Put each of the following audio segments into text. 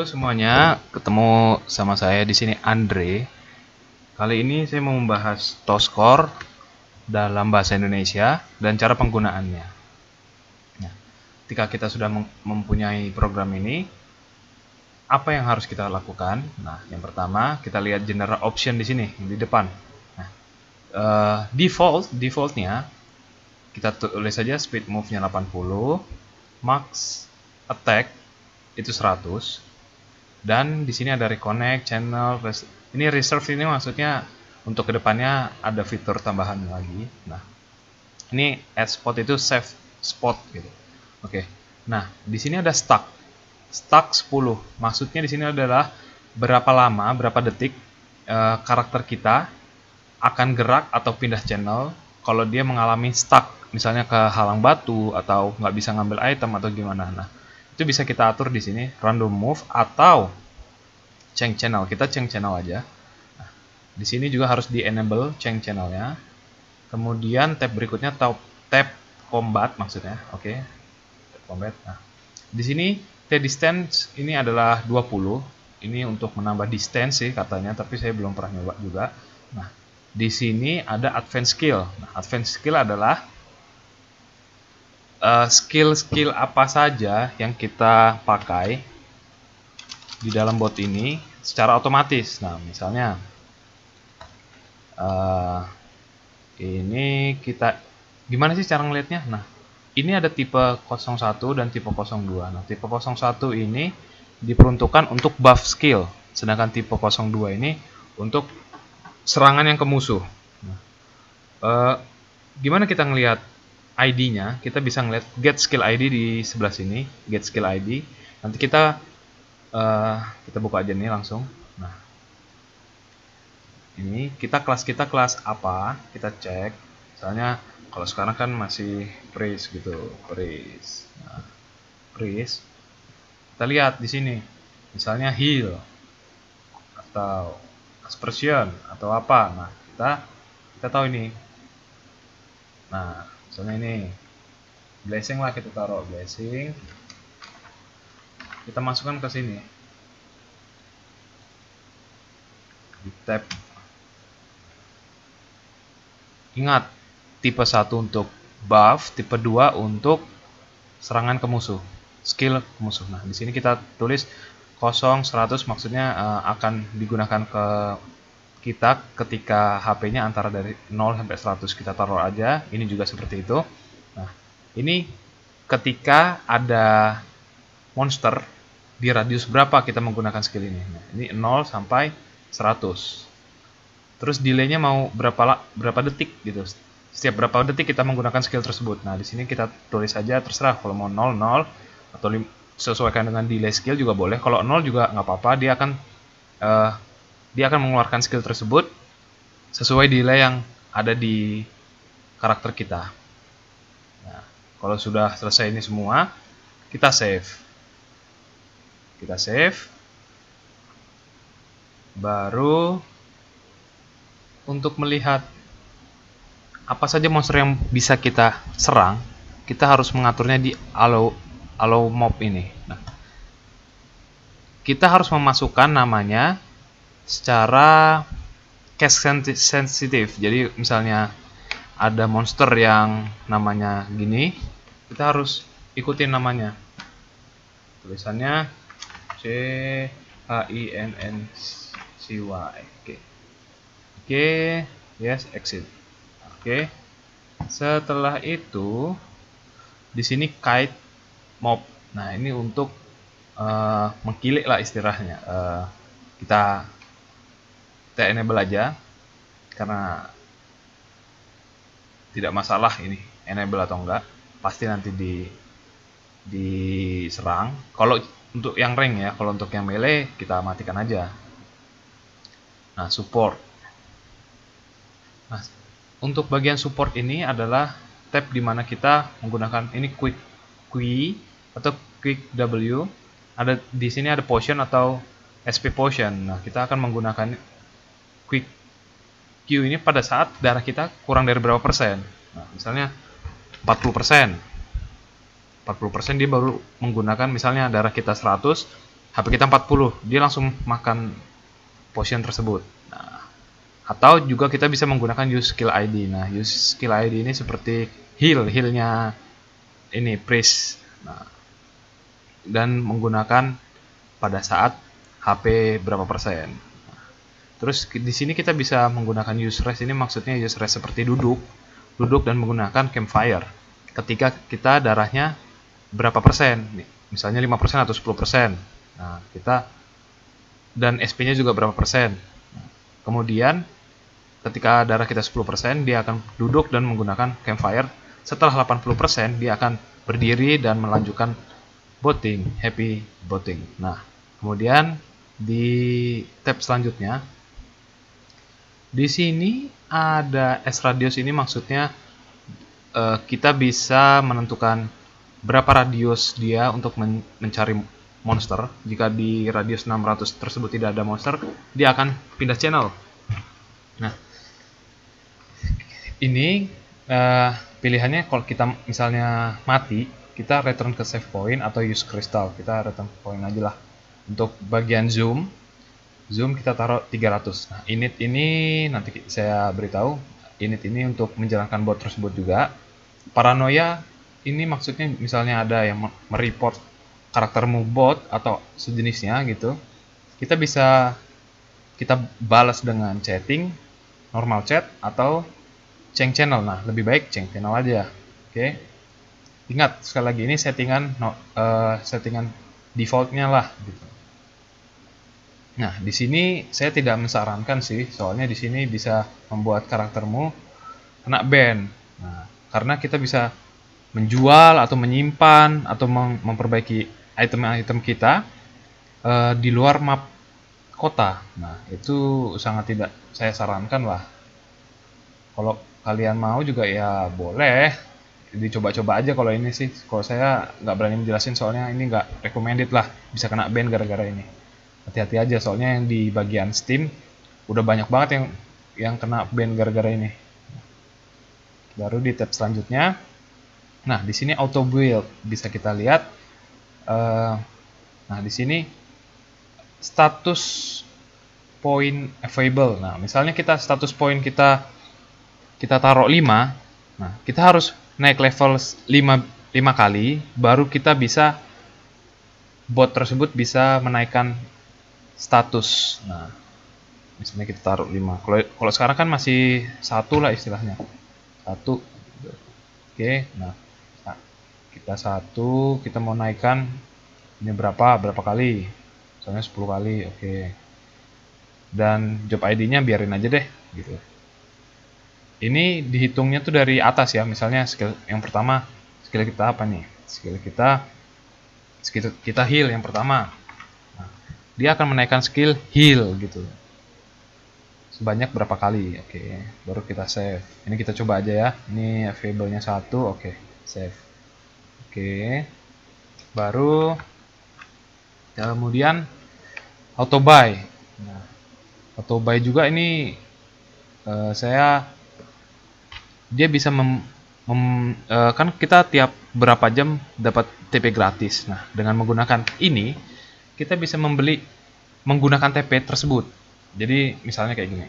semuanya, ketemu sama saya di sini Andre. Kali ini saya mau membahas TOSCOR dalam bahasa Indonesia dan cara penggunaannya. Nah, ketika kita sudah mempunyai program ini, apa yang harus kita lakukan? Nah, yang pertama kita lihat general option di sini di depan. Nah, defaultnya kita tulis saja speed move-nya 80, max attack itu 100. Dan di sini ada reconnect, channel, ini reserve ini maksudnya untuk kedepannya ada fitur tambahan lagi. Nah, ini add spot itu save spot gitu. Oke. Nah, di sini ada stuck 10. Maksudnya di sini adalah berapa lama, berapa detik karakter kita akan gerak atau pindah channel kalau dia mengalami stuck, misalnya ke halang batu atau nggak bisa ngambil item atau gimana. Nah, itu bisa kita atur di sini random move atau change channel. Kita change channel aja. Nah, di sini juga harus di enable change channelnya. Kemudian tab berikutnya tab combat maksudnya. Oke. Tab combat. Nah, di sini the distance ini adalah 20. Ini untuk menambah distance sih katanya, tapi saya belum pernah nyoba juga. Nah, di sini ada advanced skill. Nah, advanced skill adalah skill-skill apa saja yang kita pakai di dalam bot ini secara otomatis. Nah, misalnya ini kita gimana sih cara ngelihatnya? Nah, ini ada tipe 01 dan tipe 02. Nah, tipe 01 ini diperuntukkan untuk buff skill, sedangkan tipe 02 ini untuk serangan yang ke musuh. Nah, gimana kita ngelihat ID-nya? Kita bisa ngelihat get skill ID di sebelah sini, get skill ID. Nanti kita buka aja nih langsung. Nah, ini kita kelas apa? Kita cek. Misalnya kalau sekarang kan masih priest gitu, priest. Nah, priest. Kita lihat di sini. Misalnya heal atau aspersion atau apa. Nah, kita tahu ini. Nah, misalnya ini blessing lah, kita taruh blessing, kita masukkan ke sini di tab. Ingat, tipe 1 untuk buff, tipe 2 untuk serangan ke musuh, skill ke musuh. Nah, di sini kita tulis 0 100 maksudnya akan digunakan ke kita ketika HP-nya antara dari 0 sampai 100. Kita taruh aja, ini juga seperti itu. Nah, ini ketika ada monster di radius berapa kita menggunakan skill ini. Nah, ini 0 sampai 100. Terus delaynya mau berapa detik gitu. Setiap berapa detik kita menggunakan skill tersebut. Nah, di sini kita tulis aja terserah, kalau mau 0 atau sesuaikan dengan delay skill juga boleh. Kalau 0 juga nggak apa-apa, dia akan mengeluarkan skill tersebut sesuai delay yang ada di karakter kita. Nah, kalau sudah selesai ini semua, kita save. Baru untuk melihat apa saja monster yang bisa kita serang, kita harus mengaturnya di allow mob ini. Nah, kita harus memasukkan namanya secara case sensitif. Jadi misalnya ada monster yang namanya gini, kita harus ikutin namanya. Tulisannya CHINNCY. Oke, yes, exit. Oke. Setelah itu di sini kite mob. Nah, ini untuk mengkilik lah istilahnya. Kita enable aja karena tidak masalah ini enable atau enggak, pasti nanti diserang. Kalau untuk yang rank ya, kalau untuk yang melee kita matikan aja. Nah, support. Nah, untuk bagian support ini adalah tab dimana kita menggunakan ini quick Q atau quick W. Ada di sini ada potion atau SP potion. Nah, kita akan menggunakan quick Q ini pada saat darah kita kurang dari berapa persen. Nah, misalnya 40%. 40% dia baru menggunakan, misalnya darah kita 100, HP kita 40, dia langsung makan potion tersebut. Nah, atau juga kita bisa menggunakan use skill ID. Nah, use skill ID ini seperti healnya ini priest. Nah, dan menggunakan pada saat HP berapa persen. Nah, terus di sini kita bisa menggunakan use rest. Ini maksudnya use rest seperti duduk dan menggunakan campfire. Ketika kita darahnya berapa persen, misalnya 5% atau 10%. Nah, kita dan SP-nya juga berapa persen. Nah, kemudian ketika darah kita 10%, dia akan duduk dan menggunakan campfire. Setelah 80%, dia akan berdiri dan melanjutkan boating, happy boating. Nah, kemudian di tab selanjutnya, di sini ada S radius. Ini maksudnya kita bisa menentukan berapa radius dia untuk mencari monster. Jika di radius 600 tersebut tidak ada monster, dia akan pindah channel. Nah, ini pilihannya kalau kita misalnya mati, kita return ke save point atau use crystal. Kita return point aja lah. Untuk bagian zoom kita taruh 300. Nah, init ini nanti saya beritahu. Init ini untuk menjalankan bot tersebut juga. Paranoia ini maksudnya misalnya ada yang mereport karaktermu bot atau sejenisnya gitu. Kita balas dengan chatting, normal chat atau change channel. Nah, lebih baik change channel aja. Oke. Ingat sekali lagi ini settingan defaultnya lah gitu. Nah, di sini saya tidak mensarankan sih, soalnya di sini bisa membuat karaktermu kena ban. Nah, karena kita bisa menjual atau menyimpan atau memperbaiki item-item kita di luar map kota. Nah, itu sangat tidak saya sarankan lah. Kalau kalian mau juga ya boleh dicoba-coba aja. Kalau ini sih, kalau saya nggak berani menjelasin soalnya ini nggak recommended lah, bisa kena ban gara-gara ini. Hati-hati aja soalnya yang di bagian Steam udah banyak banget yang kena ban gara-gara ini. Baru di tab selanjutnya, nah di sini auto build bisa kita lihat. Nah di sini status point available. Nah misalnya kita status point kita taruh 5. Nah kita harus naik level 5 kali baru kita bisa bot tersebut bisa menaikkan status. Nah, misalnya kita taruh 5. Kalau sekarang kan masih 1 lah istilahnya. 1. Oke, nah kita 1, kita mau naikkan ini berapa kali? Misalnya 10 kali. Oke. Dan job ID-nya biarin aja deh gitu. Ini dihitungnya tuh dari atas ya. Misalnya skill yang pertama, skill kita apa nih? Skill kita heal yang pertama. Dia akan menaikkan skill heal gitu sebanyak berapa kali. Oke, baru kita save. Ini kita coba aja ya. Ini available-nya 1. Oke, save. Oke, baru kemudian auto buy. Nah, auto buy juga ini dia bisa kan kita tiap berapa jam dapat TP gratis. Nah, dengan menggunakan ini kita bisa menggunakan TP tersebut. Jadi misalnya kayak gini.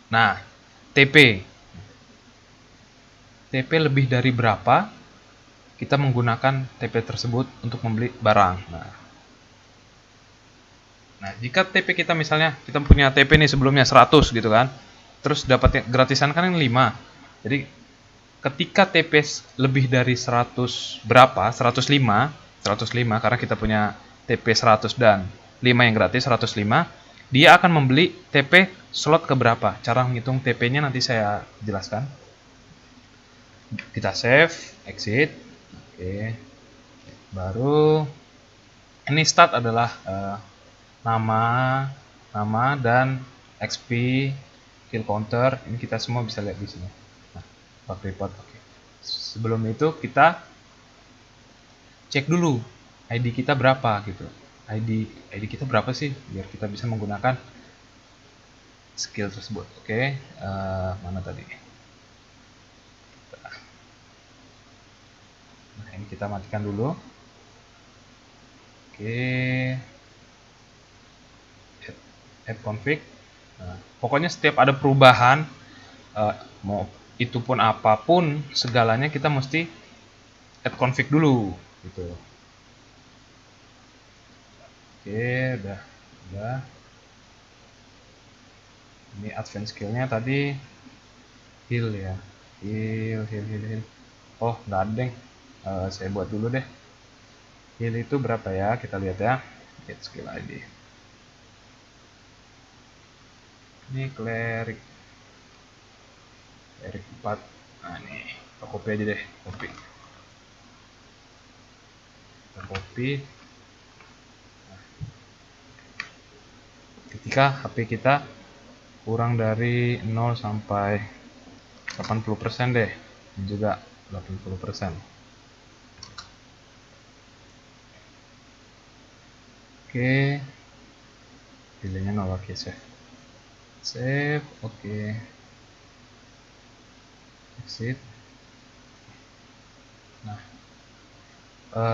Nah, TP lebih dari berapa, kita menggunakan TP tersebut untuk membeli barang. Nah, jika TP kita misalnya kita punya TP nih sebelumnya 100 gitu kan. Terus dapat gratisan kan yang 5. Jadi ketika TP lebih dari 100 berapa? 105 karena kita punya TP 100 dan 5 yang gratis 105, dia akan membeli TP slot ke berapa. Cara menghitung TP-nya nanti saya jelaskan. Kita save, exit. Oke. Baru ini start adalah nama dan XP, kill counter. Ini kita semua bisa lihat di sini. Nah, bug report. Oke. Sebelum itu kita cek dulu ID kita berapa gitu. ID kita berapa sih biar kita bisa menggunakan skill tersebut. Oke, mana tadi? Nah, ini kita matikan dulu. Oke, add config. Nah, pokoknya setiap ada perubahan, mau itu pun apapun segalanya, kita mesti add config dulu gitu. Oke, udah. Ini advance skillnya tadi heal ya, heal. Oh, nggak ada deh. Saya buat dulu deh. Heal itu berapa ya? Kita lihat ya. Get skill ID. Ini cleric 4. Nah, nih, kita copy aja deh, copy. Kita copy. Nah, ketika HP kita kurang dari 0 sampai 80% deh, dan juga 80%. Oke, pilihnya 0. Oke, save, oke, exit. Nah,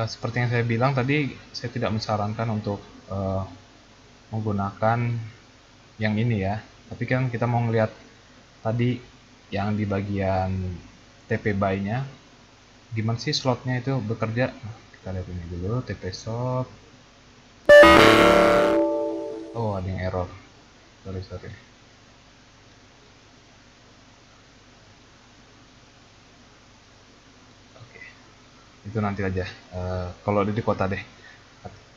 seperti yang saya bilang tadi, saya tidak mensarankan untuk menggunakan yang ini ya, tapi kan kita mau ngelihat tadi yang di bagian TP buy-nya gimana sih slotnya itu bekerja. Nah, kita lihat ini dulu, TP shop. Oh, ada yang error, sorry. Oke, itu nanti aja. Kalau di kota deh,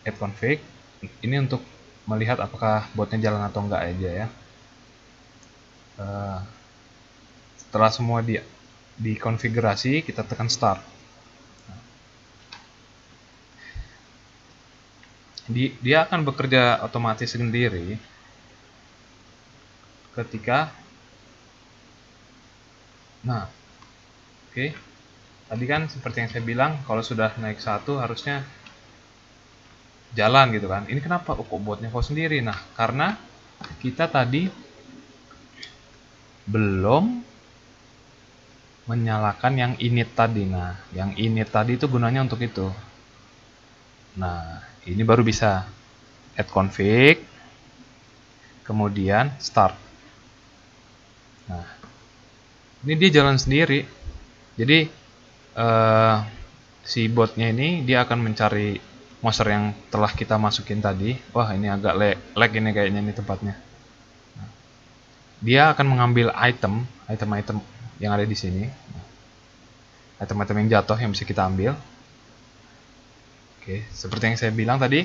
add config ini untuk melihat apakah botnya jalan atau enggak aja ya. Setelah semua dikonfigurasi, kita tekan start. Dia akan bekerja otomatis sendiri ketika oke. Tadi kan seperti yang saya bilang, kalau sudah naik 1 harusnya jalan gitu kan. Ini kenapa kok botnya kok sendiri? Nah, karena kita tadi belum menyalakan yang init tadi. Nah, yang init tadi itu gunanya untuk itu. Nah, ini baru bisa add config, kemudian start. Nah, ini dia jalan sendiri. Jadi si botnya ini dia akan mencari monster yang telah kita masukin tadi. Wah, ini agak lag ini kayaknya ini tempatnya. Nah, dia akan mengambil item yang ada di sini. Item-item yang jatuh yang bisa kita ambil. Oke, seperti yang saya bilang tadi,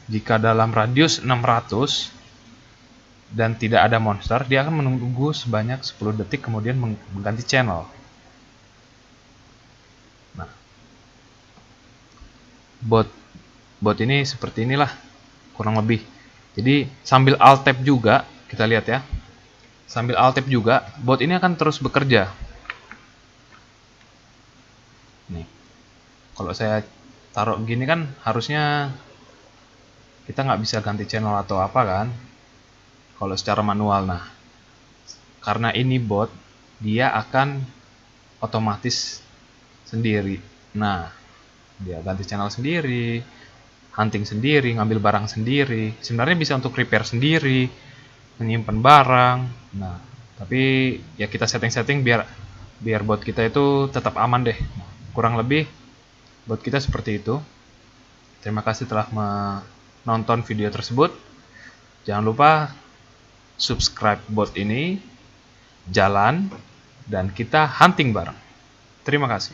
jika dalam radius 600 dan tidak ada monster, dia akan menunggu sebanyak 10 detik kemudian mengganti channel. Nah, bot ini seperti inilah kurang lebih. Jadi sambil alt tab juga, kita lihat ya. Sambil alt tab juga, bot ini akan terus bekerja. Nih, kalau saya taruh gini kan harusnya kita nggak bisa ganti channel atau apa kan, kalau secara manual. Nah, karena ini bot, dia akan otomatis sendiri. Nah, dia ganti channel sendiri, hunting sendiri, ngambil barang sendiri. Sebenarnya bisa untuk repair sendiri, menyimpan barang. Nah, tapi ya kita setting biar bot kita itu tetap aman deh. Kurang lebih bot kita seperti itu. Terima kasih telah menonton video tersebut. Jangan lupa subscribe bot ini, jalan, dan kita hunting bareng. Terima kasih.